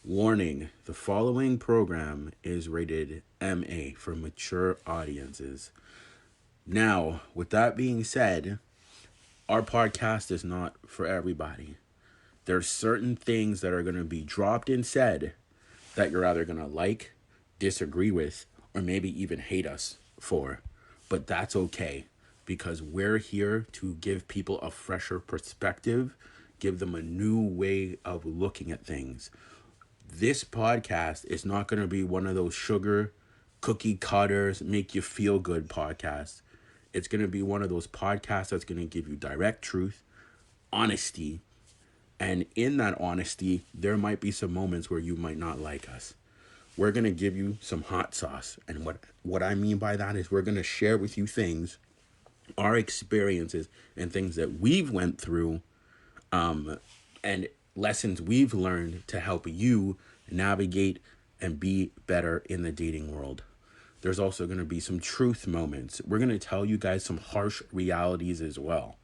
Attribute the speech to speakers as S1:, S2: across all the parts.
S1: Warning: the following program is rated MA for mature audiences. Now, with that being said, our podcast is not for everybody. There's certain things that are going to be dropped and said that you're either going to like, disagree with, or maybe even hate us for. But that's okay because we're here to give people a fresher perspective, give them a new way of looking at things. This podcast is not going to be one of those sugar cookie cutters, make you feel good podcasts. It's going to be one of those podcasts that's going to give you direct truth, honesty, and in that honesty, there might be some moments where you might not like us. We're going to give you some hot sauce. And what I mean by that is we're going to share with you things, our experiences, and things that we've went through, and lessons we've learned to help you navigate and be better in the dating world. There's also going to be some truth moments. We're going to tell you guys some harsh realities as well.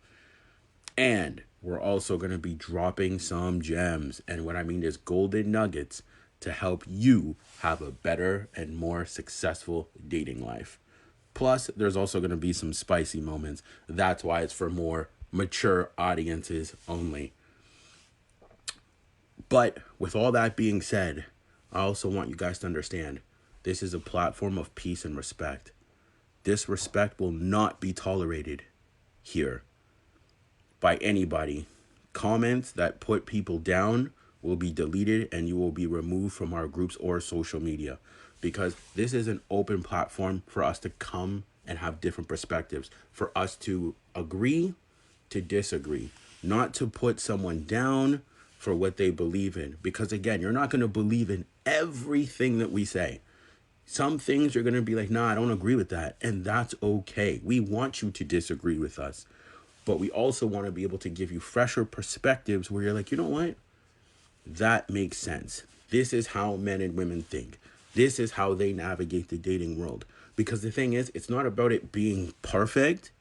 S1: And we're also going to be dropping some gems. And what I mean is golden nuggets to help you have a better and more successful dating life. Plus, there's also going to be some spicy moments. That's why it's for more mature audiences only. But with all that being said, I also want you guys to understand this is a platform of peace and respect. Disrespect will not be tolerated here by anybody. Comments that put people down will be deleted and you will be removed from our groups or social media because this is an open platform for us to come and have different perspectives, for us to agree to disagree, not to put someone down for what they believe in. Because again, you're not going to believe in everything that we say. Some things you're going to be like, nah, I don't agree with that. And that's okay. We want you to disagree with us. But we also want to be able to give you fresher perspectives where you're like, you know what? That makes sense. This is how men and women think. This is how they navigate the dating world. Because the thing is, it's not about it being perfect.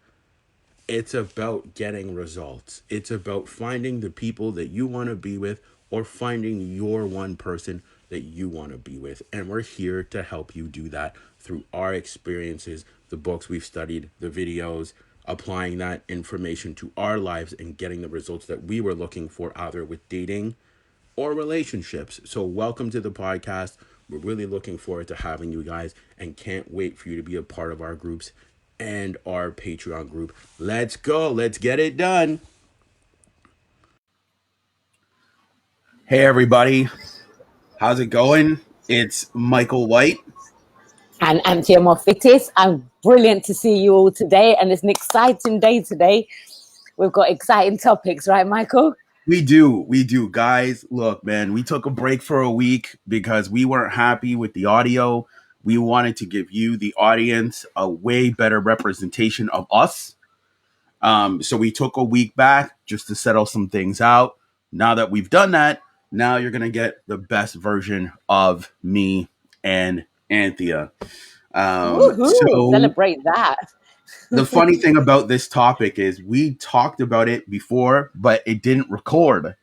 S1: It's about getting results. It's about finding the people that you want to be with or finding your one person that you want to be with. And we're here to help you do that through our experiences, the books we've studied, the videos, applying that information to our lives and getting the results that we were looking for either with dating or relationships. So welcome to the podcast. We're really looking forward to having you guys and can't wait for you to be a part of our groups and our Patreon group. Let's go. Let's get it done. Hey, everybody. How's it going? It's Michael White.
S2: And Anthea Moffitis. I'm brilliant to see you all today. And it's an exciting day today. We've got exciting topics, right, Michael?
S1: We do. Guys, look, man, we took a break for a week because we weren't happy with the audio. We wanted to give you, the audience, a way better representation of us. So we took a week back just to settle some things out. Now that we've done that, now you're going to get the best version of me and Anthea.
S2: Woohoo!
S1: So
S2: Celebrate that.
S1: the funny thing about this topic is we talked about it before, but it didn't record.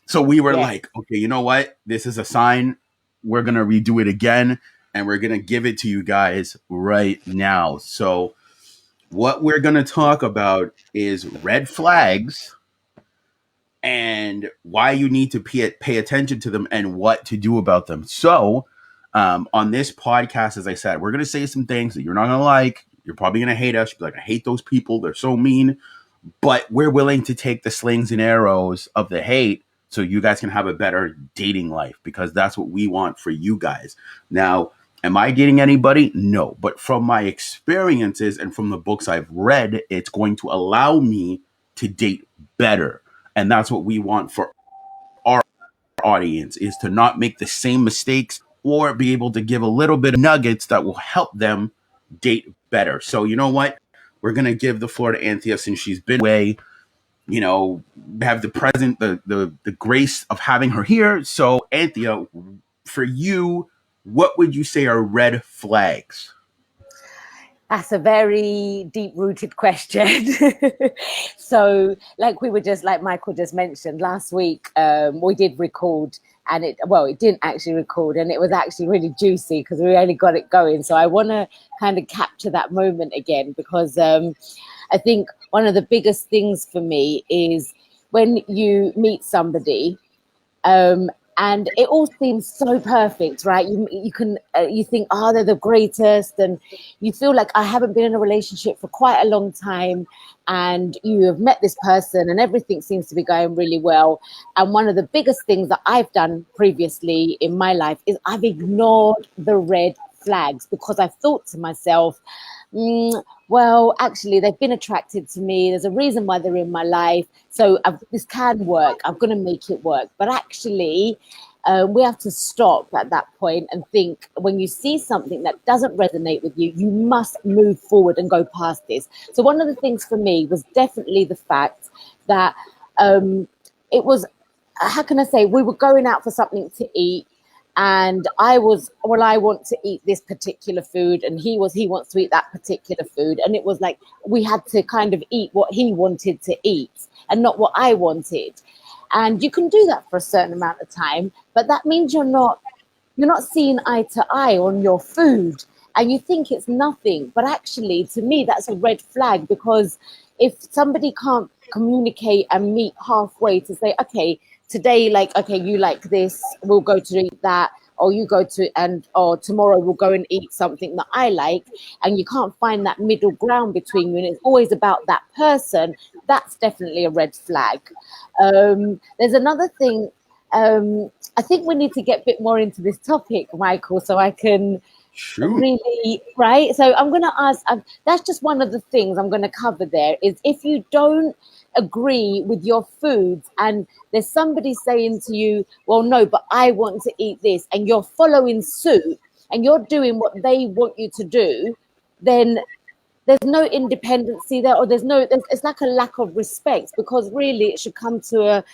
S1: So we were
S2: Yeah.
S1: like, okay, you know what? This is a sign. We're going to redo it again and we're going to give it to you guys right now. So what we're going to talk about is red flags and why you need to pay attention to them and what to do about them. So on this podcast, as I said, we're going to say some things that you're not going to like. You're probably going to hate us. You're like, I hate those people. They're so mean. But we're willing to take the slings and arrows of the hate so you guys can have a better dating life because that's what we want for you guys. Now, am I dating anybody? No. But from my experiences and from the books I've read, it's going to allow me to date better. And that's what we want for our audience, is to not make the same mistakes or be able to give a little bit of nuggets that will help them date better. So you know what? We're going to give the floor to Anthea since she's been away. You know, have the grace of having her here. So Anthea, for you, what would you say are red flags?
S2: That's a very deep rooted question. So, like we were just like Michael just mentioned last week, we did record, and it didn't actually record, and it was actually really juicy because we only got it going. So I want to kind of capture that moment again because I think one of the biggest things for me is when you meet somebody, um, and it all seems so perfect, right? You can you think, oh, they're the greatest, and you feel like I haven't been in a relationship for quite a long time, and you have met this person, and everything seems to be going really well. And one of the biggest things that I've done previously in my life is I've ignored the red flags because I've thought to myself, well, actually, they've been attracted to me. There's a reason why they're in my life. So this can work. I'm going to make it work. But actually, we have to stop at that point and think when you see something that doesn't resonate with you, you must move forward and go past this. So, one of the things for me was definitely the fact that it was, how can I say, we were going out for something to eat, and I was, well, I want to eat this particular food, and he wants to eat that particular food, and it was like we had to kind of eat what he wanted to eat and not what I wanted. And you can do that for a certain amount of time, but that means you're not seeing eye to eye on your food, and you think it's nothing, but actually to me that's a red flag, because if somebody can't communicate and meet halfway to say, okay, today, like, okay, you like this, we'll go to eat that, or you go to, and or tomorrow we'll go and eat something that I like, and you can't find that middle ground between you, and it's always about that person, that's definitely a red flag. There's another thing. I think we need to get a bit more into this topic, Michael, so I can
S1: Shoot.
S2: really, right? So I'm going to ask, that's just one of the things I'm going to cover there is if you don't agree with your foods and there's somebody saying to you, well, no, but I want to eat this, and you're following suit and you're doing what they want you to do, then there's no independency there, or it's like a lack of respect, because really it should come to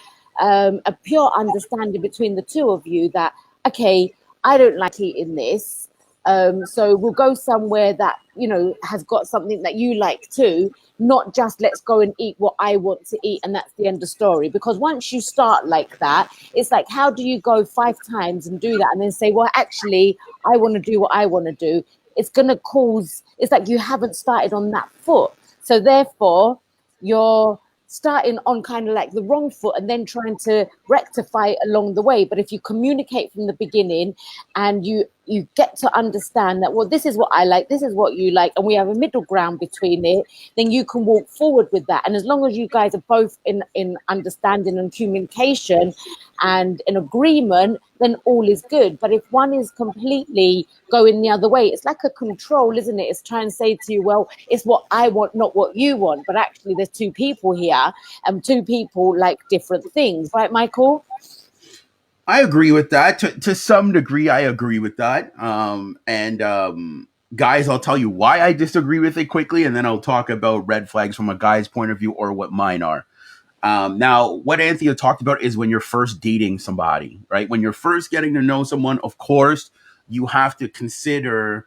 S2: a pure understanding between the two of you that, okay, I don't like eating this, so we'll go somewhere that has got something that you like too, not just let's go and eat what I want to eat and that's the end of story. Because once you start like that, it's like, how do you go 5 times and do that and then say, well, actually I want to do what I want to do? It's going to cause, it's like you haven't started on that foot, so therefore you're starting on kind of like the wrong foot and then trying to rectify it along the way. But if you communicate from the beginning and you get to understand that, well, this is what I like, this is what you like, and we have a middle ground between it, then you can walk forward with that. And as long as you guys are both in understanding and communication and in agreement, then all is good. But if one is completely going the other way, it's like a control, isn't it? It's trying to say to you, well, it's what I want, not what you want. But actually there's two people here, and two people like different things, right, Michael?
S1: I agree with that. To some degree, I agree with that. And guys, I'll tell you why I disagree with it quickly, and then I'll talk about red flags from a guy's point of view or what mine are. Now, what Anthea talked about is when you're first dating somebody, right? When you're first getting to know someone, of course, you have to consider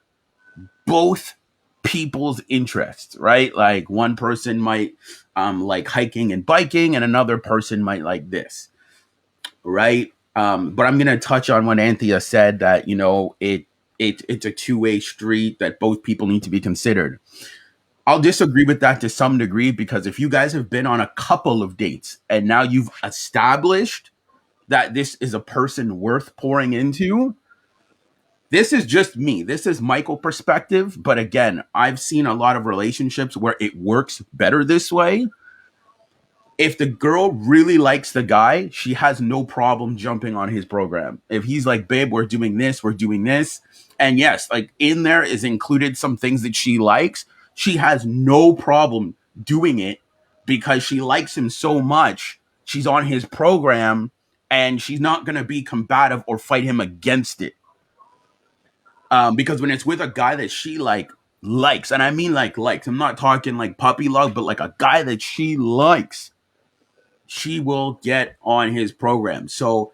S1: both people's interests, right? Like one person might like hiking and biking, and another person might like this, right? But I'm gonna touch on what Anthea said, that it's a two-way street, that both people need to be considered. I'll disagree with that to some degree, because if you guys have been on a couple of dates and now you've established that this is a person worth pouring into, this is just me. This is Michael perspective. But again, I've seen a lot of relationships where it works better this way. If the girl really likes the guy, she has no problem jumping on his program. If he's like, babe, we're doing this, we're doing this. And yes, like in there is included some things that she likes. She has no problem doing it because she likes him so much. She's on his program, and she's not going to be combative or fight him against it. Because when it's with a guy that she likes, and I mean like likes, I'm not talking like puppy love, but like a guy that she likes, she will get on his program. So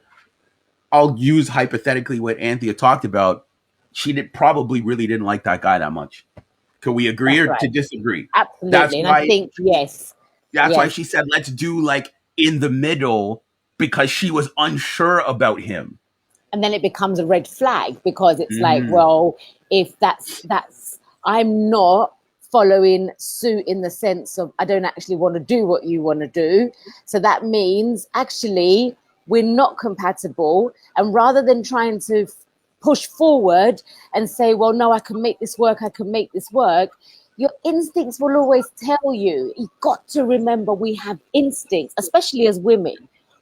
S1: I'll use hypothetically what Anthea talked about. She probably really didn't like that guy that much.
S3: Can we agree
S2: That's
S3: or to
S2: right.
S3: disagree? That's
S2: Absolutely. And I
S3: why
S2: think, yes,
S3: that's why
S2: yes.
S3: she said let's do like in the middle because she was unsure about him.
S2: And then it becomes a red flag because it's like,
S3: Mm-hmm.
S2: well, if that's I'm not following suit in the sense of I don't actually want to do what you want to do, so that means actually we're not compatible. And rather than trying to push forward and say, well, no, I can make this work, I can make this work, your instincts will always tell you. You've got to remember we have instincts, especially as women.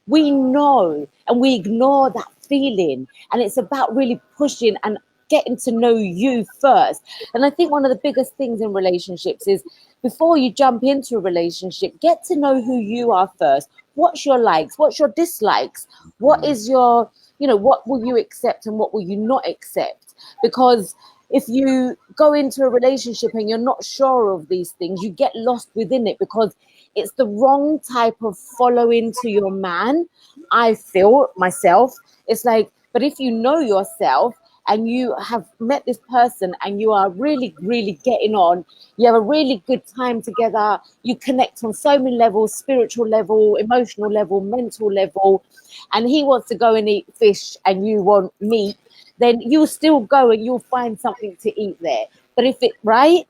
S2: We know and we ignore that feeling, and it's about really pushing and getting to know you first. And I think one of the biggest things in relationships is before you jump into a relationship, get to know who you are first. What's your likes, what's your dislikes, what is your, what will you accept and what will you not accept? Because if you go into a relationship and you're not sure of these things, you get lost within it because it's the wrong type of following to your man. I feel myself. It's like, but if you know yourself and you have met this person and you are really, really getting on, you have a really good time together, you connect on so many levels, spiritual level, emotional level, mental level, and he wants to go and eat fish and you want meat, then you'll still go and you'll find something to eat there. But if it, right?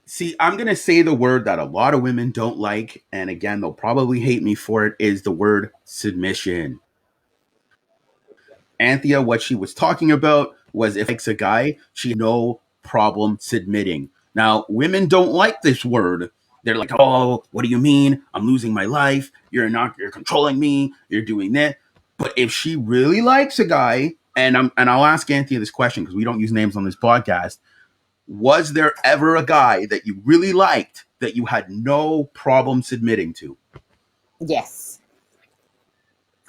S3: See, I'm going to say the word that a lot of women don't like, and again, they'll probably hate me for it, is the word submission. Anthea, what she was talking about was if it's a guy, she had no problem submitting. Now, women don't like this word. They're like, oh, what do you mean? I'm losing my life. You're controlling me. You're doing that. But if she really likes a guy, and I'll ask Anthea this question because we don't use names on this podcast. Was there ever a guy that you really liked that you had no problem submitting to?
S2: Yes,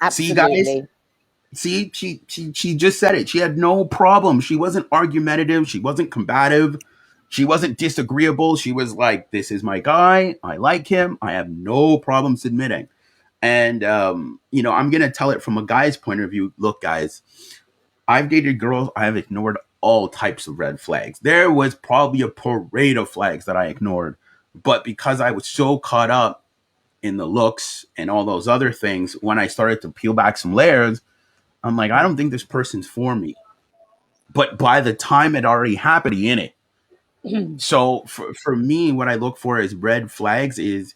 S3: See, guys,
S2: absolutely.
S3: see, she just said it. She had no problem. She wasn't argumentative. She wasn't combative. She wasn't disagreeable. She was like, "This is my guy. I like him. I have no problem submitting." And I'm gonna tell it from a guy's point of view. Look, guys, I've dated girls. I have ignored all types of red flags. There was probably a parade of flags that I ignored, but because I was so caught up in the looks and all those other things, when I started to peel back some layers, I'm like, I don't think this person's for me. But by the time it already happened, in it. So for me, what I look for as red flags is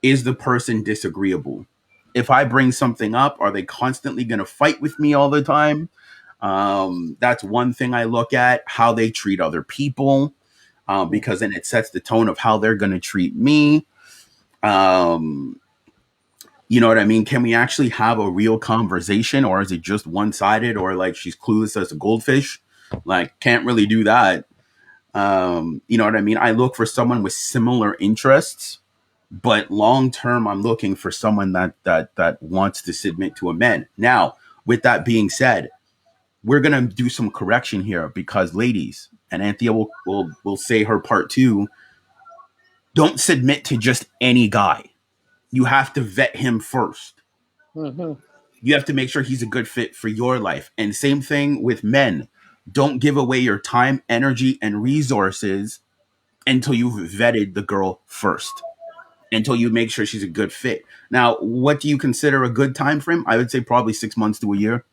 S3: the person disagreeable? If I bring something up, are they constantly going to fight with me all the time? That's one thing I look at, how they treat other people, because then it sets the tone of how they're going to treat me. Um, you know what I mean? Can we actually have a real conversation, or is it just one sided, or like she's clueless as a goldfish? Like, can't really do that. You know what I mean? I look for someone with similar interests, but long term, I'm looking for someone that wants to submit to a man. Now, with that being said, we're gonna do some correction here because ladies, and Anthea will say her part too. Don't submit to just any guy. You have to vet him first.
S2: Mm-hmm.
S3: You have to make sure he's a good fit for your life. And same thing with men. Don't give away your time, energy, and resources until you've vetted the girl first. Until you make sure she's a good fit. Now, what do you consider a good time frame? I would say probably 6 months to a year.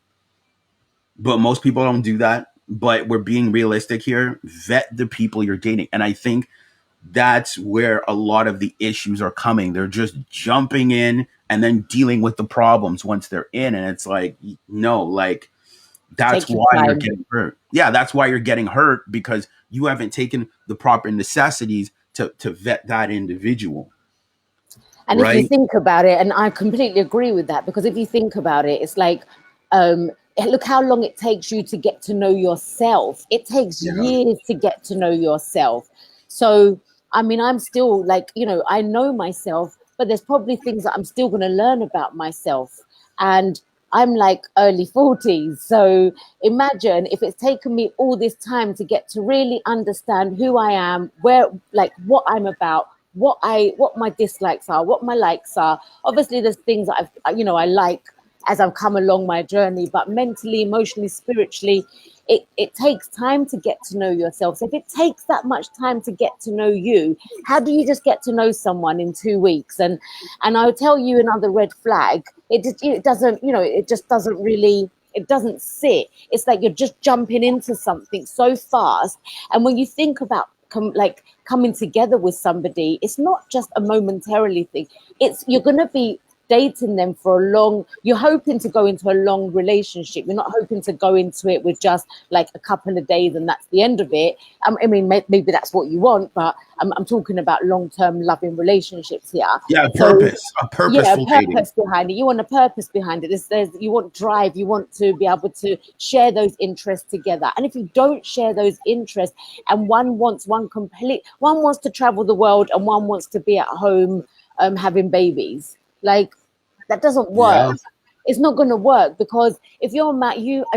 S3: But most people don't do that. But we're being realistic here. Vet the people you're dating. And I think that's where a lot of the issues are coming. They're just jumping in and then dealing with the problems once they're in. And it's like, no, like that's
S2: Take your
S3: why you're
S2: time.
S3: getting hurt. Yeah, that's why you're getting hurt because you haven't taken the proper necessities to vet that individual.
S2: And if you
S3: Right?
S2: think about it, and I completely agree with that, because if you think about it, it's like, um, look how long it takes you to get to know yourself. It takes
S3: Yeah.
S2: years to get to know yourself. So, I mean, I'm still like, I know myself, but there's probably things that I'm still going to learn about myself. And I'm like early 40s. So imagine if it's taken me all this time to get to really understand who I am, where, like what I'm about, what my dislikes are, what my likes are. Obviously there's things that I like as I've come along my journey, but mentally, emotionally, spiritually, it takes time to get to know yourself. So if it takes that much time to get to know you, how do you just get to know someone in 2 weeks? And I'll tell you another red flag. It doesn't, it just doesn't really, it doesn't sit. It's like you're just jumping into something so fast. And when you think about coming together with somebody, it's not just a momentarily thing. It's you're going to be dating them for you're hoping to go into a long relationship. You're not hoping to go into it with just like a couple of days and that's the end of it. I mean, maybe that's what you want, but I'm talking about long-term loving relationships here.
S3: Yeah,
S2: So,
S3: a purposeful dating.
S2: purpose behind it. You want a purpose behind it. You want drive. You want to be able to share those interests together. And if you don't share those interests, and one wants to travel the world and one wants to be at home having babies, like that doesn't work.
S3: Yeah.
S2: It's not going to work, because if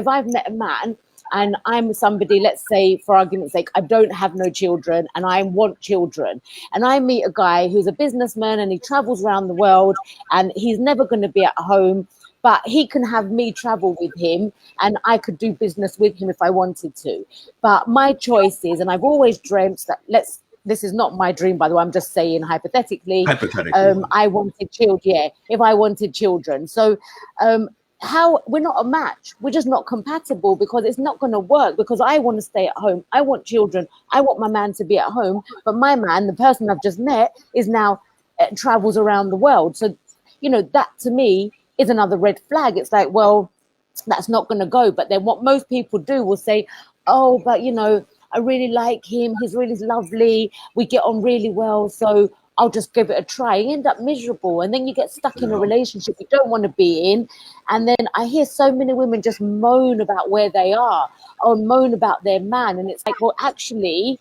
S2: I've met a man and I'm somebody, let's say for argument's sake, I don't have no children and I want children, and I meet a guy who's a businessman and he travels around the world and he's never going to be at home, but he can have me travel with him and I could do business with him if I wanted to. But my choice is, and I've always dreamt that, this is not my dream, by the way, I'm just saying hypothetically. I wanted children, if I wanted children. So how we're not a match, we're just not compatible, because it's not going to work, because I want to stay at home, I want children, I want my man to be at home, but my man, the person I've just met, is now travels around the world. So that to me is another red flag. It's like, well, that's not going to go. But then what most people do will say, oh, but I really like him, he's really lovely, we get on really well, so I'll just give it a try. You end up miserable, and then you get stuck in a relationship you don't want to be in. And then I hear so many women just moan about where they are, or moan about their man, and it's like, well, actually,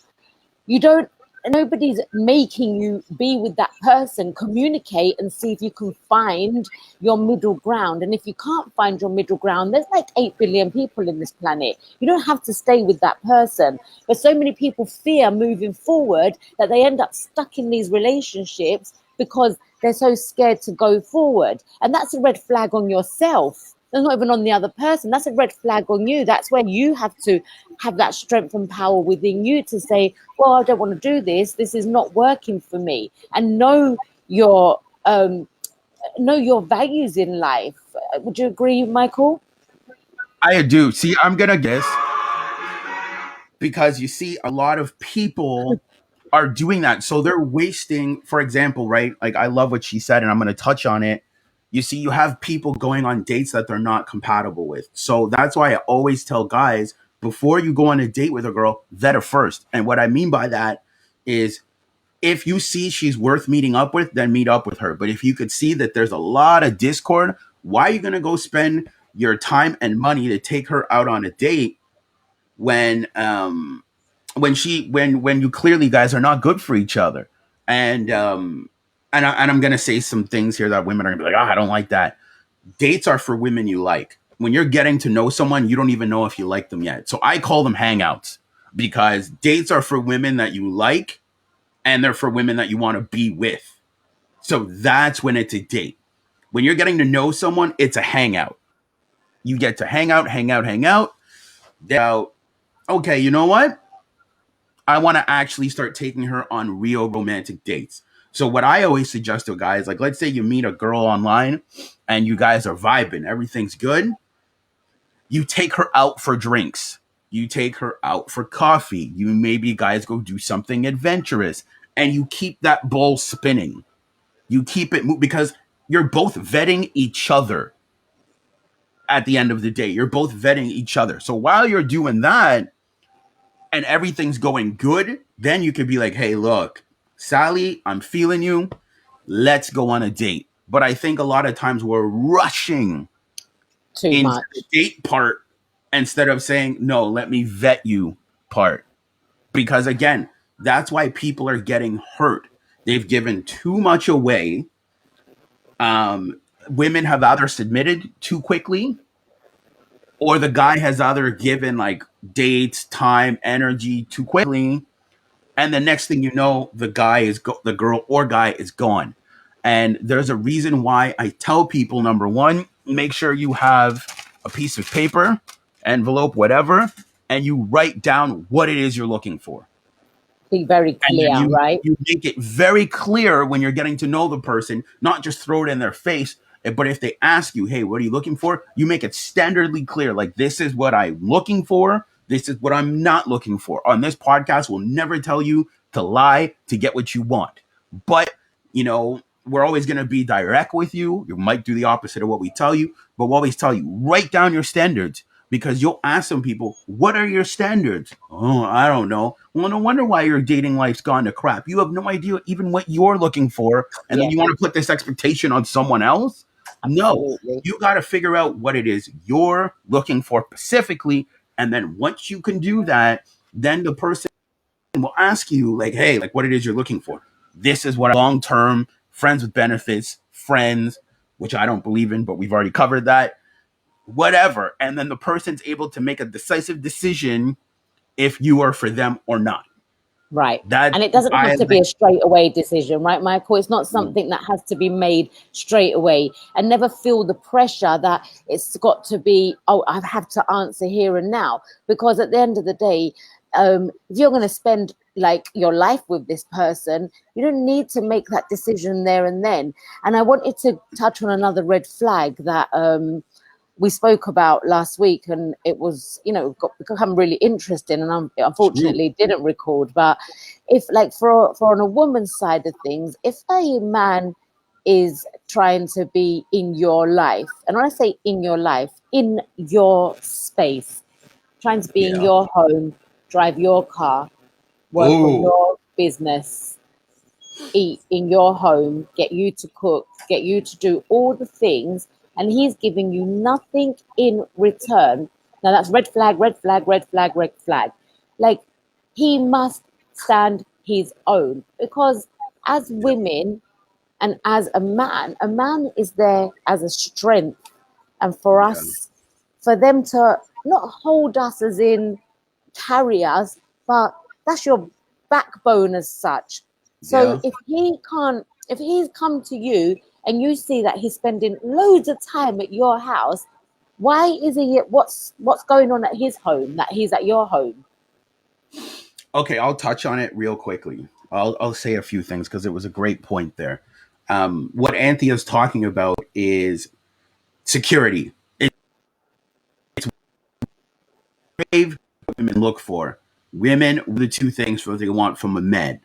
S2: nobody's making you be with that person. Communicate and see if you can find your middle ground. And if you can't find your middle ground, there's like 8 billion people in this planet. You don't have to stay with that person. But so many people fear moving forward that they end up stuck in these relationships because they're so scared to go forward. And that's a red flag on yourself. It's not even on the other person. That's a red flag on you. That's where you have to have that strength and power within you to say, well, I don't want to do this. This is not working for me. And know your values in life. Would you agree, Michael?
S3: I do. See, I'm going to guess, because you see a lot of people are doing that. So they're wasting, for example, right? Like, I love what she said, and I'm going to touch on it. You see, you have people going on dates that they're not compatible with. So that's why I always tell guys, before you go on a date with a girl, vet her first. And what I mean by that is, if you see she's worth meeting up with, then meet up with her. But if you could see that there's a lot of discord, why are you going to go spend your time and money to take her out on a date when you clearly guys are not good for each other? And I'm going to say some things here that women are going to be like, I don't like that. Dates are for women you like. When you're getting to know someone, you don't even know if you like them yet. So I call them hangouts, because dates are for women that you like, and they're for women that you want to be with. So that's when it's a date. When you're getting to know someone, it's a hangout. You get to hang out. Now, okay, you know what? I want to actually start taking her on real romantic dates. So what I always suggest to guys, like, let's say you meet a girl online and you guys are vibing, everything's good. You take her out for drinks. You take her out for coffee. You maybe guys go do something adventurous, and you keep that ball spinning. You keep it because you're both vetting each other. At the end of the day, you're both vetting each other. So while you're doing that and everything's going good, then you could be like, hey, look, Sally, I'm feeling you. Let's go on a date. But I think a lot of times we're rushing
S2: Too much.
S3: the date part instead of saying, no, let me vet you part. Because again, that's why people are getting hurt. They've given too much away. Women have either submitted too quickly, or the guy has either given like dates, time, energy too quickly, and the next thing you know, the girl or guy is gone. And there's a reason why I tell people, number one, make sure you have a piece of paper, envelope, whatever, and you write down what it is you're looking for.
S2: Be very
S3: And then
S2: clear, right?
S3: you make it very clear when you're getting to know the person, not just throw it in their face. But if they ask you, hey, what are you looking for? You make it standardly clear. Like, this is what I'm looking for. This is what I'm not looking for. On this podcast, we'll never tell you to lie to get what you want. But, we're always going to be direct with you. You might do the opposite of what we tell you, but we'll always tell you, write down your standards. Because you'll ask some people, what are your standards? Oh, I don't know. Well, no wonder why your dating life's gone to crap. You have no idea even what you're looking for. And then
S2: Yeah,
S3: you want to put this expectation on someone else? No,
S2: absolutely.
S3: you got to figure out what it is you're looking for specifically. And then once you can do that, then the person will ask you, like, hey, like, what it is you're looking for. This is what long term friends with benefits, friends, which I don't believe in, but we've already covered that. Whatever, and then the person's able to make a decisive decision if you are for them or not.
S2: Right.
S3: That
S2: And it doesn't
S3: I
S2: have to be a straight away decision, right, Michael? It's not something that has to be made straight away, and never feel the pressure that it's got to be, oh, I have to answer here and now. Because at the end of the day, if you're going to spend like your life with this person, you don't need to make that decision there and then. And I wanted to touch on another red flag that we spoke about last week, and it was, become really interesting, and I unfortunately didn't record. But if, like, for on a woman's side of things, if a man is trying to be in your life, and when I say in your life, in your space, trying to be in your home, drive your car, work on your business, eat in your home, get you to cook, get you to do all the things, and he's giving you nothing in return. Now that's red flag, red flag, red flag, red flag. Like, he must stand his own, because as women and as a man is there as a strength, and for us, for them to not hold us as in carry us, but that's your backbone as such. So if he's come to you and you see that he's spending loads of time at your house, why is he? What's going on at his home that he's at your home?
S3: Okay, I'll touch on it real quickly. I'll say a few things because it was a great point there. What Anthea's talking about is security. It's what women look for. Women, the two things what they want from a man.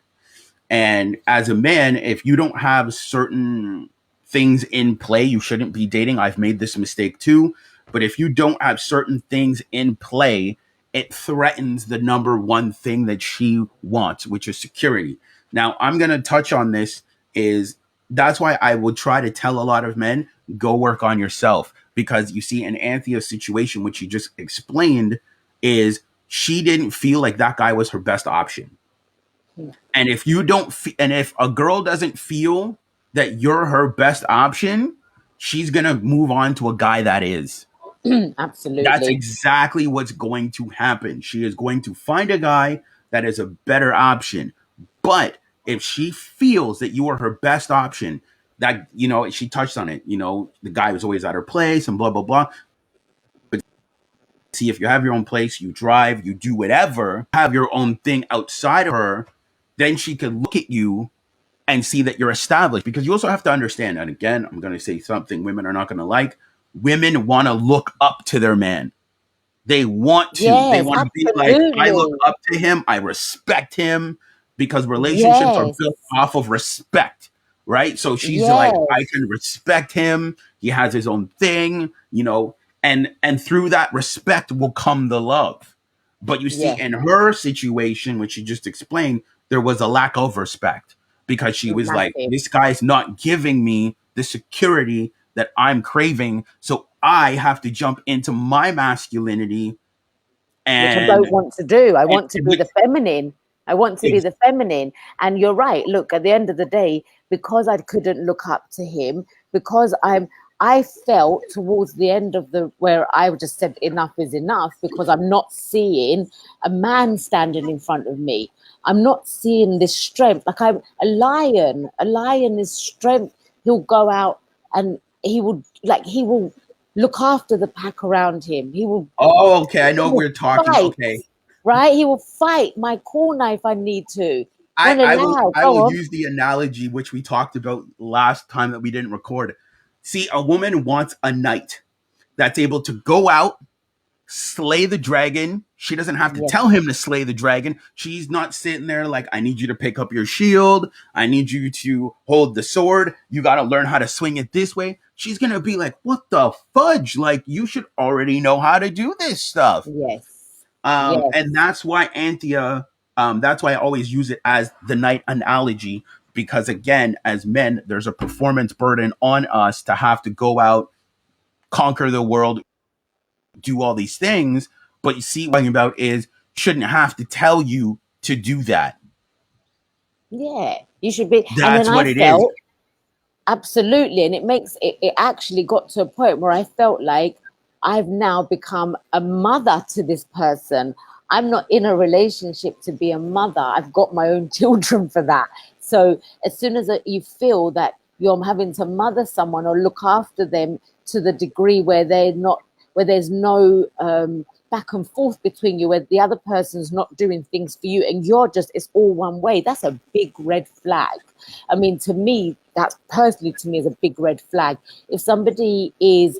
S3: And as a man, if you don't have certain things in play, you shouldn't be dating. I've made this mistake too. But if you don't have certain things in play, it threatens the number one thing that she wants, which is security. Now, I'm going to touch on this is that's why I would try to tell a lot of men, go work on yourself. Because you see, in Anthea's situation, which she just explained, is she didn't feel like that guy was her best option. And if you don't, and if a girl doesn't feel that you're her best option, she's gonna move on to a guy that is.
S2: Absolutely.
S3: That's exactly what's going to happen. She is going to find a guy that is a better option. But if she feels that you are her best option, that, she touched on it, the guy was always at her place and blah, blah, blah. But see, if you have your own place, you drive, you do whatever, have your own thing outside of her, then she could look at you and see that you're established. Because you also have to understand, and again, I'm going to say something women are not going to like. Women want to look up to their man. They want to.
S2: Yes,
S3: they want to be like, I look
S2: absolutely.
S3: up to him. I respect him, because relationships are
S2: Yes,
S3: built off of respect, right? So she's like, I
S2: yes,
S3: can respect him. He has his own thing, and through that respect will come the love. But you see,
S2: yes,
S3: in her situation, which she just explained, there was a lack of respect because she was like,
S2: massive.
S3: this guy's not giving me the security that I'm craving. So I have to jump into my masculinity
S2: Which I
S3: and,
S2: don't want to do. I want to
S3: and
S2: be
S3: which,
S2: the feminine. I want to be the feminine. And you're right. Look, at the end of the day, because I couldn't look up to him, because I felt towards the end of where I just said enough is enough, because I'm not seeing a man standing in front of me. I'm not seeing this strength. Like, I'm a lion. A lion is strength. He'll go out and he will look after the pack around him.
S3: Oh, okay. I
S2: He
S3: know
S2: will
S3: we're talking.
S2: fight,
S3: Okay.
S2: right? He will fight my corner if I need to.
S3: I,
S2: Won't
S3: I will
S2: allow.
S3: I
S2: Go
S3: will
S2: on.
S3: use the analogy which we talked about last time that we didn't record. See, a woman wants a knight that's able to go out, slay the dragon. She doesn't have to
S2: Yes,
S3: tell him to slay the dragon. She's not sitting there like, I need you to pick up your shield. I need you to hold the sword. You got to learn how to swing it this way. She's going to be like, what the fudge? Like, you should already know how to do this stuff.
S2: yes, yes,
S3: And that's why Anthea, that's why I always use it as the knight analogy, because again, as men, there's a performance burden on us to have to go out, conquer the world, do all these things. But you see, what I'm talking about is shouldn't have to tell you to do that.
S2: yeah. You should be. And then
S3: That's
S2: I
S3: what it is.
S2: felt absolutely, and it actually got to a point where I felt like I've now become a mother to this person. I'm not in a relationship to be a mother. I've got my own children for that. So as soon as you feel that you're having to mother someone or look after them to the degree where where there's no back and forth between you, where the other person's not doing things for you and you're just, it's all one way, that's a big red flag. I mean, to me, that's personally to me is a big red flag. If somebody is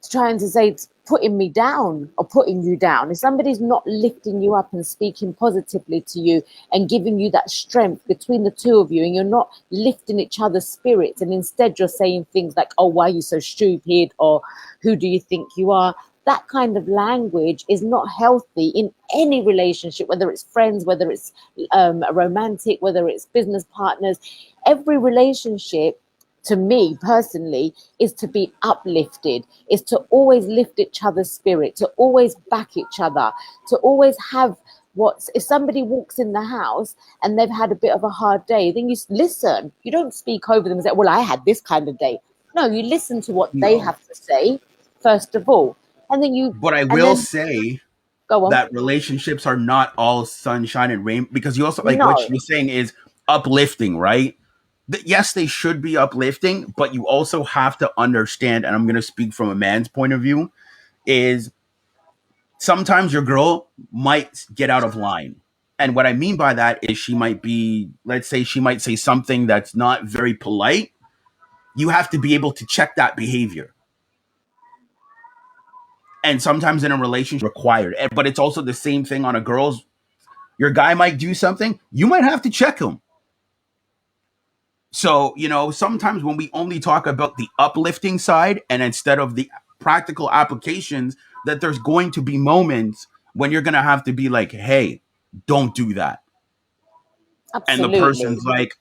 S2: trying to say putting me down or putting you down, if somebody's not lifting you up and speaking positively to you and giving you that strength between the two of you, and you're not lifting each other's spirits, and instead you're saying things like, oh, why are you so stupid, or who do you think you are, that kind of language is not healthy in any relationship, whether it's friends, whether it's a romantic, whether it's business partners. Every relationship, to me personally, is to be uplifted, is to always lift each other's spirit, to always back each other, to always have if somebody walks in the house and they've had a bit of a hard day, then you listen. You don't speak over them and say, well, I had this kind of day. No, you listen to what they
S3: No.
S2: have to say, first of all. And then
S3: But I
S2: and
S3: will
S2: then
S3: say
S2: go on.
S3: that relationships are not all sunshine and rain, because you also, like what
S2: No,
S3: you're saying is uplifting, right? Yes, they should be uplifting, but you also have to understand, and I'm going to speak from a man's point of view, is sometimes your girl might get out of line. And what I mean by that is she might be, let's say, she might say something that's not very polite. You have to be able to check that behavior. And sometimes in a relationship, required. But it's also the same thing on a girl's. Your guy might do something, you might have to check him. So, sometimes when we only talk about the uplifting side and instead of the practical applications, that there's going to be moments when you're going to have to be like, hey, don't do that. And the
S2: absolutely.
S3: person's like,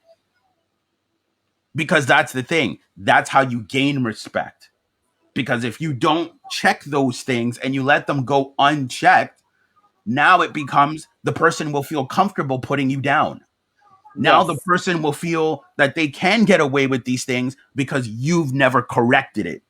S3: because that's the thing. That's how you gain respect. Because if you don't check those things and you let them go unchecked, now it becomes the person will feel comfortable putting you down. Now the
S2: Yes.
S3: person will feel that they can get away with these things because you've never corrected it.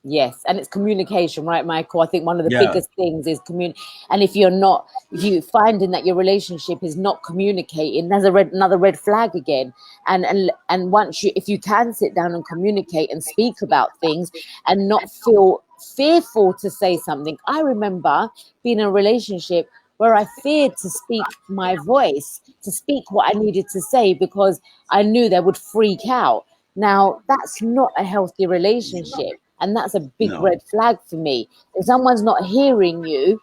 S2: Yes, and it's communication, right, Michael? I think one of the
S3: Yeah.
S2: biggest things is and if you finding that your relationship is not communicating, there's another red flag again. And once if you can sit down and communicate and speak about things and not feel fearful to say something. I remember being in a relationship where I feared to speak my voice, to speak what I needed to say because I knew they would freak out. Now, that's not a healthy relationship. And that's a big
S3: No.
S2: red flag for me. If someone's not hearing you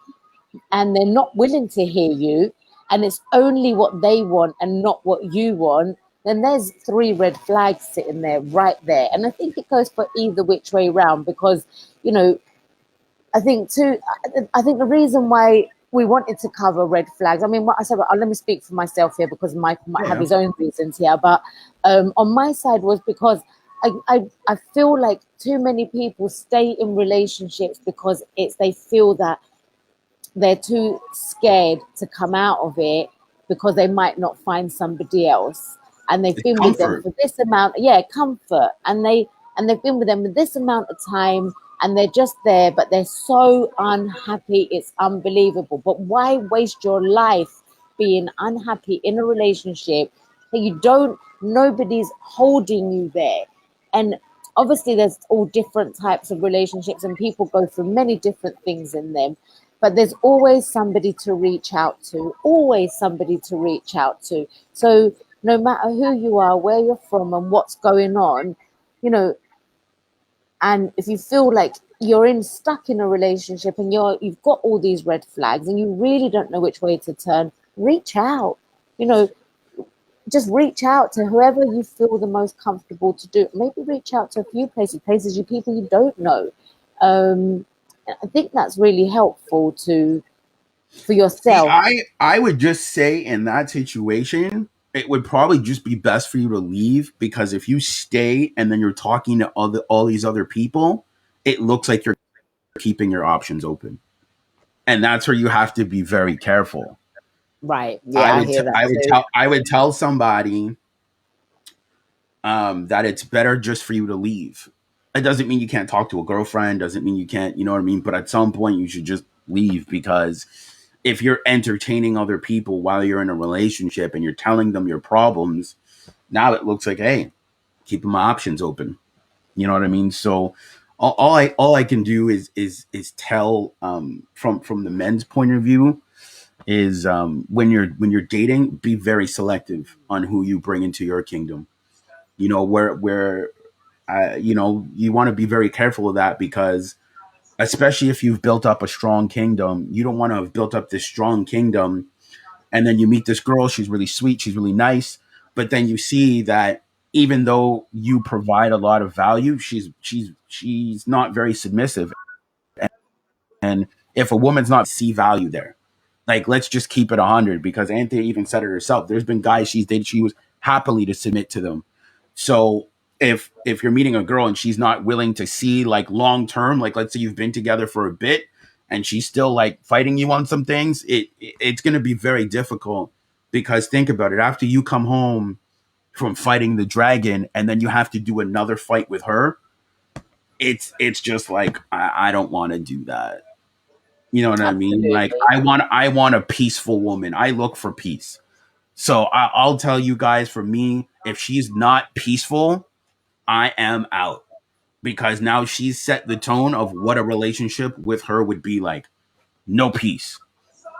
S2: and they're not willing to hear you, and it's only what they want and not what you want, then there's 3 red flags sitting there, right there. And I think it goes for either which way round because, you know, I think the reason why we wanted to cover red flags. I mean, what I said, let me speak for myself here because Michael might have
S3: Yeah.
S2: his own reasons here. But on my side was because I feel like too many people stay in relationships because they feel that they're too scared to come out of it because they might not find somebody else, and they've
S3: It's
S2: been with them
S3: comfort.
S2: for this amount, comfort, and they've been with them for this amount of time, and they're just there, but they're so unhappy, it's unbelievable. But why waste your life being unhappy in a relationship that nobody's holding you there? And obviously there's all different types of relationships and people go through many different things in them, but there's always somebody to reach out to, always somebody to reach out to. So no matter who you are, where you're from and what's going on, you know, and if you feel like you're stuck in a relationship and you've got all these red flags and you really don't know which way to turn, reach out. You know, just reach out to whoever you feel the most comfortable to do. Maybe reach out to a few places people you don't know. I think that's really helpful for
S3: See,
S2: yourself.
S3: I would just say in that situation, it would probably just be best for you to leave, because if you stay and then you're talking to all these other people, it looks like you're keeping your options open, and that's where you have to be very careful.
S2: Right. Yeah, I hear that too.
S3: I would tell somebody that it's better just for you to leave. It doesn't mean you can't talk to a girlfriend. Doesn't mean you can't, you know what I mean. But at some point, you should just leave, because if you're entertaining other people while you're in a relationship and you're telling them your problems, now it looks like, hey, keeping my options open. You know what I mean? So all I can do is tell, from the men's point of view, is, when you're dating, be very selective on who you bring into your kingdom. You know, where you know, you want to be very careful of that, because especially if you've built up a strong kingdom, you don't want to have built up this strong kingdom and then you meet this girl, she's really sweet, she's really nice, but then you see that even though you provide a lot of value, she's not very submissive. And if a woman's not see value there, like, let's just keep it 100, because Anthea even said it herself. There's been guys she's dated, she was happily to submit to them. So if you're meeting a girl and she's not willing to see, like, long term, like, let's say you've been together for a bit and she's still like fighting you on some things, it's going to be very difficult. Because think about it, after you come home from fighting the dragon and then you have to do another fight with her, it's just like, I don't want to do that. You know what I mean? Like,
S2: Absolutely.
S3: I want a peaceful woman. I look for peace. So I'll tell you guys, for me, if she's not peaceful, I am out, because now she's set the tone of what a relationship with her would be like. No peace.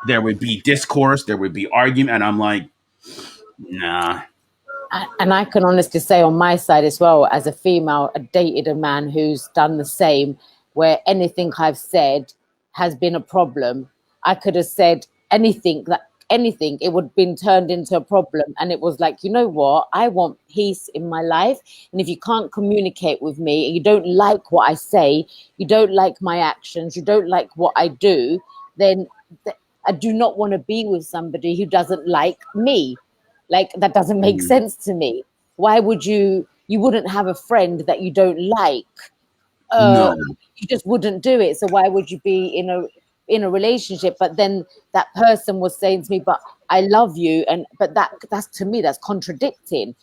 S3: There would be discourse. There would be argument. And I'm like, nah.
S2: And I can honestly say on my side as well, as a female, I dated a man who's done the same, where anything I've said has been a problem. I could have said anything, it would have been turned into a problem. And it was like, you know what? I want peace in my life. And if you can't communicate with me and you don't like what I say, you don't like my actions, you don't like what I do, then I do not want to be with somebody who doesn't like me. Like, that doesn't make
S3: Mm,
S2: sense to me. Why would you wouldn't have a friend that you don't like?
S3: no.
S2: You just wouldn't do it. So why would you be in a relationship? But then that person was saying to me, but I love you, and but that's, to me, that's contradicting.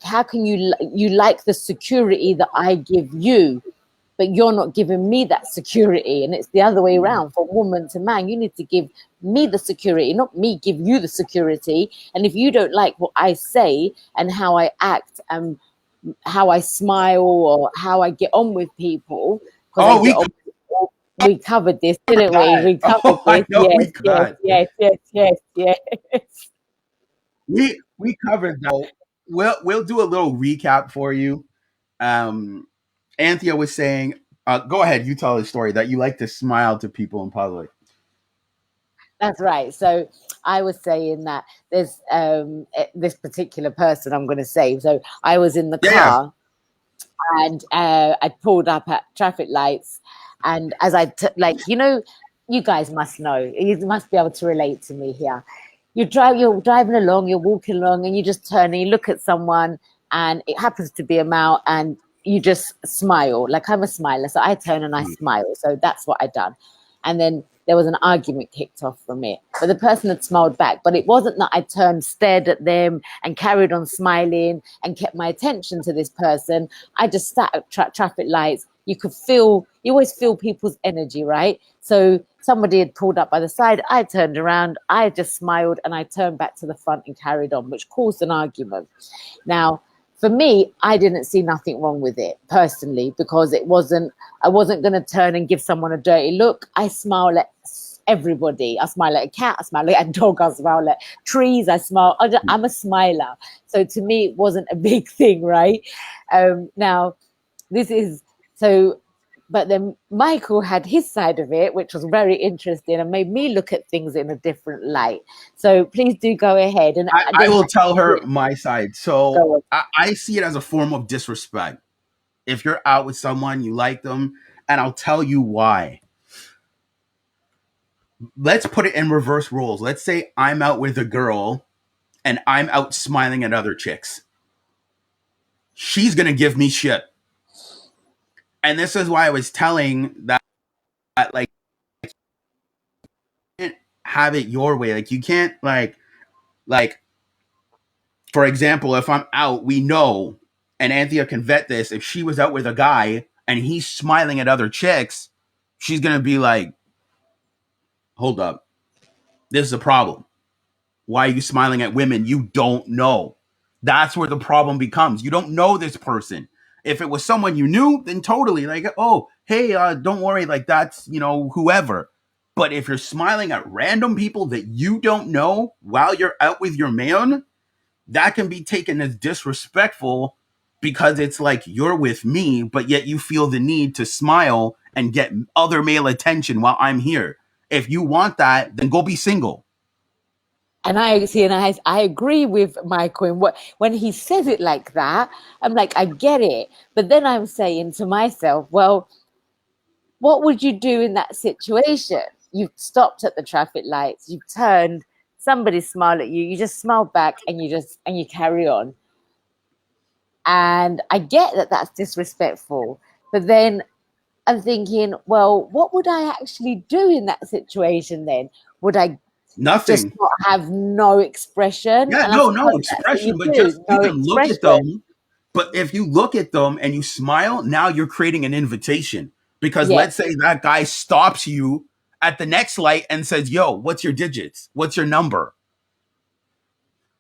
S2: How can you like the security that I give you, but you're not giving me that security? And it's the other way
S3: Mm,
S2: around, from woman to man. You need to give me the security, not me give you the security. And if you don't like what I say and how I act and how I smile or how I get on with people, because I
S3: oh,
S2: get
S3: we
S2: on with people, we covered this,
S3: covered
S2: didn't we?
S3: that.
S2: We covered
S3: Oh, I
S2: this.
S3: know
S2: Yes,
S3: we
S2: yes,
S3: got.
S2: yes, yes, yes, yes.
S3: We covered that. We'll do a little recap for you. Um, Anthea was saying, go ahead, you tell the story that you like to smile to people in public.
S2: That's right. So I was saying that there's this particular person I'm going to say. So I was in the
S3: Yeah, yeah.
S2: car and I pulled up at traffic lights, and as like, you guys must know, you must be able to relate to me here. You're driving along, you're walking along, and you just turn and you look at someone, and it happens to be a male, and you just smile. Like, I'm a smiler, so I turn and I
S3: Mm,
S2: smile. So that's what I done. And then there was an argument kicked off from it, but the person had smiled back. But it wasn't that I turned, stared at them, and carried on smiling and kept my attention to this person. I just sat at traffic lights. You always feel people's energy, right? So somebody had pulled up by the side. I turned around, I just smiled, and I turned back to the front and carried on, which caused an argument. Now, for me, I didn't see nothing wrong with it personally, because I wasn't going to turn and give someone a dirty look. I smile at everybody. I smile at a cat, I smile at a dog, I smile at trees, I'm a smiler. So to me, it wasn't a big thing, right? Now, this is so, but then Michael had his side of it, which was very interesting and made me look at things in a different light. So please do go ahead. And
S3: I will tell her my side.
S2: Go
S3: So
S2: on.
S3: I see it as a form of disrespect. If you're out with someone, you like them, and I'll tell you why. Let's put it in reverse roles. Let's say I'm out with a girl and I'm out smiling at other chicks. She's going to give me shit. And this is why I was telling that like, you can't have it your way. Like, you can't, like, for example, if I'm out, we know, and Anthea can vet this, if she was out with a guy and he's smiling at other chicks, she's going to be like, hold up, this is a problem. Why are you smiling at women you don't know? That's where the problem becomes. You don't know this person. If it was someone you knew, then totally, like, oh, hey, don't worry, like, that's, whoever. But if you're smiling at random people that you don't know while you're out with your man, that can be taken as disrespectful, because it's like, you're with me, but yet you feel the need to smile and get other male attention while I'm here. If you want that, then go be single.
S2: And I agree with Michael in when he says it like that. I'm like, I get it, but then I'm saying to myself, well, what would you do in that situation? You've stopped at the traffic lights, you've turned, somebody smiled at you, you just smile back, and you carry on. And I get that that's disrespectful, but then I'm thinking, well, what would I actually do in that situation then? Would I just
S3: Nothing.
S2: not have no expression?
S3: Yeah,
S2: And I
S3: no
S2: suppose that's what
S3: expression,
S2: you
S3: but
S2: do,
S3: just you
S2: no
S3: can look at
S2: expression.
S3: them. But if you look at them and you smile, now you're creating an invitation. Because
S2: Yeah,
S3: let's say that guy stops you at the next light and says, "Yo, what's your digits? What's your number?"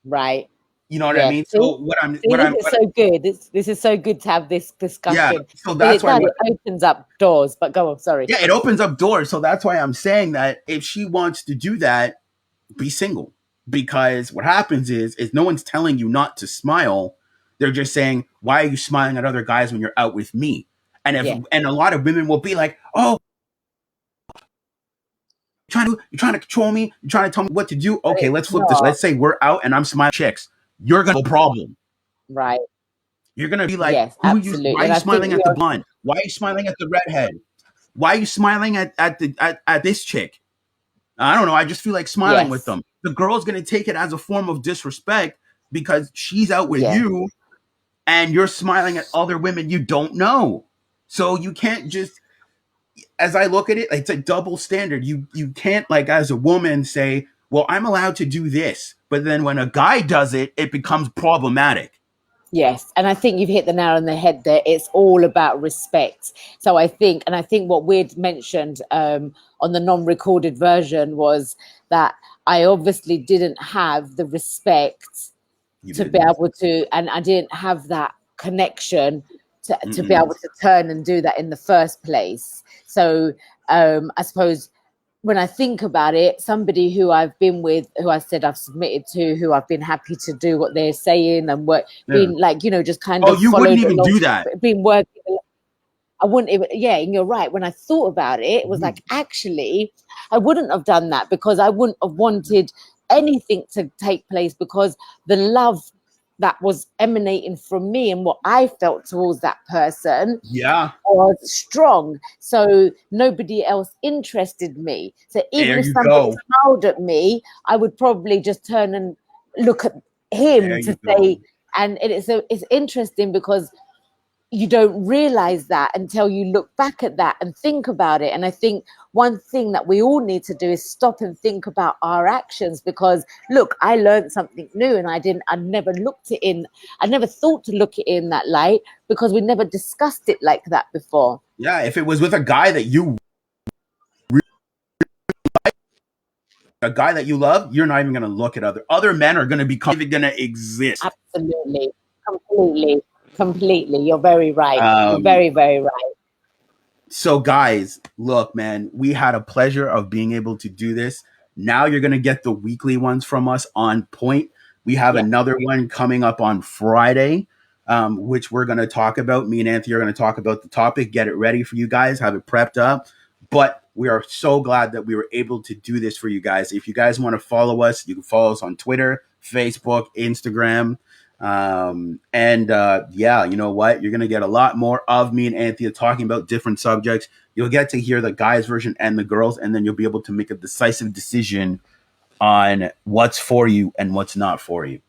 S2: right.
S3: You know what I
S2: Yeah.
S3: mean?
S2: See,
S3: So what I'm,
S2: see, this is so good. This is so good to have this
S3: yeah.
S2: discussion,
S3: So
S2: because
S3: that's
S2: it
S3: why
S2: does. It opens up doors. But go on. Sorry.
S3: yeah, it opens up doors. So that's why I'm saying that if she wants to do that, be single. Because what happens is no one's telling you not to smile. They're just saying, why are you smiling at other guys when you're out with me?
S2: Yeah.
S3: And a lot of women will be like, oh, you're trying to control me, you're trying to tell me what to do.
S2: But
S3: Okay,
S2: it's
S3: let's flip this.
S2: not
S3: Let's say we're out and I'm smiling at chicks. You're gonna have a problem.
S2: right.
S3: You're gonna be like,
S2: Yes, absolutely.
S3: why are
S2: And
S3: you
S2: I think
S3: smiling at the blonde? Why are you smiling at the redhead? Why are you smiling at this chick? I don't know. I just feel like smiling with
S2: yes,
S3: them. The girl's going to take it as a form of disrespect because she's out with
S2: yeah,
S3: you and you're smiling at other women you don't know. So you can't just, as I look at it, it's a double standard. You can't, like, as a woman say, well, I'm allowed to do this. But then when a guy does it, it becomes problematic.
S2: yes. And I think you've hit the nail on the head there. It's all about respect. So I think what we'd mentioned on the non-recorded version was that I obviously didn't have the respect
S3: You
S2: to be
S3: didn't.
S2: able to, and I didn't have that connection to be
S3: Mm-mm.
S2: able to turn and do that in the first place. So I suppose when I think about it, somebody who I've been with, who I said I've submitted to, who I've been happy to do what they're saying and what
S3: Yeah.
S2: being like, just kind
S3: Oh,
S2: of
S3: you wouldn't
S2: followed
S3: even
S2: along,
S3: do that.
S2: been working. I wouldn't even, yeah, and you're right. When I thought about it, it was
S3: Mhm.
S2: like, actually, I wouldn't have done that, because I wouldn't have wanted anything to take place, because the love that was emanating from me and what I felt towards that person
S3: Yeah.
S2: was strong. So nobody else interested me. So even
S3: There
S2: if
S3: you
S2: somebody
S3: go.
S2: smiled at me, I would probably just turn and look at
S3: There
S2: him
S3: you
S2: to
S3: go.
S2: say, and it's interesting because you don't realize that until you look back at that and think about it. And I think one thing that we all need to do is stop and think about our actions, because look, I learned something new, and I never thought to look at it in that light, because we never discussed it like that before.
S3: Yeah. If it was with a guy that you love, you're not even going to look at other men are going to become even going to exist.
S2: Absolutely. Completely. You're very right. You're
S3: Um,
S2: very, very right.
S3: so guys, look, man, we had a pleasure of being able to do this. Now you're going to get the weekly ones from us on point. We have
S2: Yeah.
S3: another one coming up on Friday, which we're going to talk about. Me and Anthony are going to talk about the topic, get it ready for you guys, have it prepped up. But we are so glad that we were able to do this for you guys. If you guys want to follow us, you can follow us on Twitter, Facebook, Instagram. Yeah, you know what? You're gonna get a lot more of me and Anthea talking about different subjects. You'll get to hear the guys' version and the girls, and then you'll be able to make a decisive decision on what's for you and what's not for you.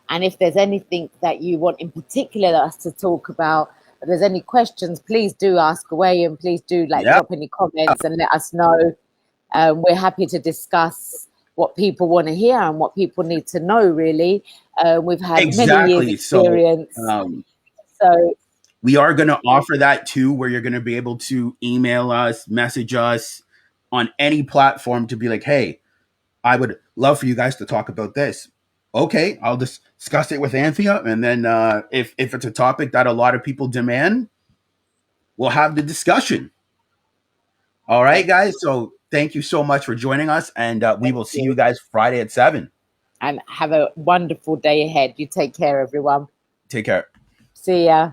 S2: And if there's anything that you want in particular us to talk about, if there's any questions, please do ask away, and please do drop any comments and let us know. We're happy to discuss what people want to hear and what people need to know, really. We've had many years experience. So
S3: we are going to offer that too, where you're going to be able to email us, message us on any platform to be like, hey, I would love for you guys to talk about this. Okay, I'll discuss it with Anthea. And then if it's a topic that a lot of people demand, we'll have the discussion. All right, guys. So thank you so much for joining us. And we will see you guys Friday at 7.
S2: And have a wonderful day ahead. You take care, everyone.
S3: Take care.
S2: See ya.